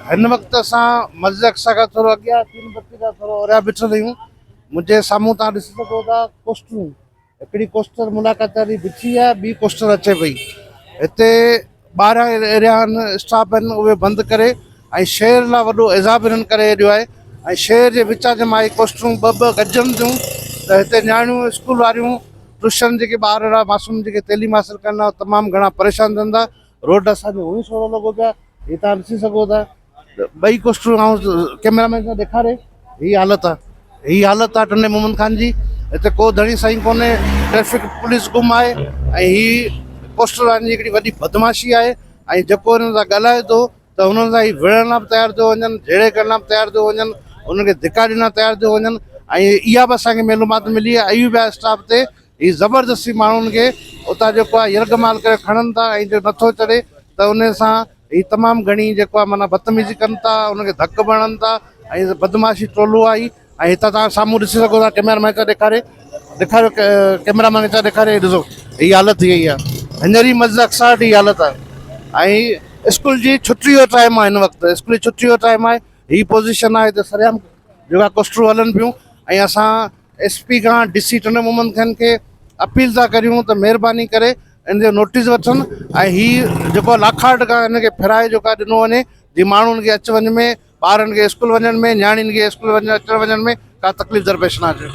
हिन वक़्तु असां मस्जिद अक्सा खां थोरो अॻियां तीन बत्ती खां थोरो अरिया बीठल आहियूं। मुंहिंजे साम्हूं तव्हां ॾिसी सघो था कोस्टरूं, हिकिड़ी कोस्टर मुलाक़ात वारी बिछी आहे, ॿी कोस्टर अचे पई। हिते 12 एरिया आहिनि, स्टाफ आहिनि, उहे बंदि करे ऐं शहर लाइ वॾो एज़ाब हिननि करे ॾियो आहे। ऐं शहर जे विच जे मां कोस्टरूं ॿ गजनि थियूं त हिते नियाणियूं स्कूल वारियूं ट्यूशन जेके ॿार अहिड़ा मासूम जेके तइलीम हासिल कंदा तमामु घणा परेशान थियनि था। रोड असांजो उहो ई सोरो लॻो पिया, हीअ तव्हां ॾिसी सघो था। ॿई कोस्टरूं ऐं कैमरामैन सां ॾेखारे हीअ हालत आहे, हीअ हालत आहे टने मोहम्मद खान जी। हिते को धणी साईं कोन्हे, ट्रैफिक पुलिस गुम आहे ऐं हीअ पोस्टर वारनि जी हिकिड़ी वॾी बदमाशी आहे। ऐं जेको हिननि सां ॻाल्हाए थो त हुननि सां ई विढ़ण लाइ बि तयारु थियो वञनि, झेड़े करण लाइ बि तयारु थियो वञनि, हुननि खे धिका ॾियण लाइ तयारु थियो वञनि। ऐं इहा बि असांखे मालूमात मिली आहे अयूबिया स्टाफ ते हीअ ज़बरदस्ती माण्हुनि खे उतां जेको आहे यरगमाल करे खणनि था ऐं जो नथो चढ़े त उन सां हीअ तमामु घणी जेको आहे माना बदतमीज़ी कनि था, हुनखे धक बणनि था ऐं बदमाशी टोलो आहे। ऐं हितां तव्हां साम्हूं ॾिसी सघो था, कैमरामैन खां ॾेखारियो कैमरामैन खां ॾेखारे, ॾिसो हीअ हालत थी वई आहे। हींअर ई मस्जिद अक्सा वटि हीअ हालत आहे। ऐं स्कूल जी छुट्टी जो टाइम आहे, हिन वक़्तु स्कूल जी छुट्टी जो टाइम आहे। हीअ पोज़ीशन आहे हिते सरियाम जेका कोस्टरूं हलनि पियूं। ऐं असां SP खां DC टने मोहम्मद खान खे अपील था करियूं त महिरबानी करे इन जो नोटिस वठनि ऐं हीअ जेको लाखाट खां हिनखे फिराए जेको आहे ॾिनो वञे जीअं माण्हुनि खे अचु वञ में, ॿारनि खे स्कूल वञण में, नियाणियुनि खे स्कूल अचण वञण में का तकलीफ़ दरपेश न अचे।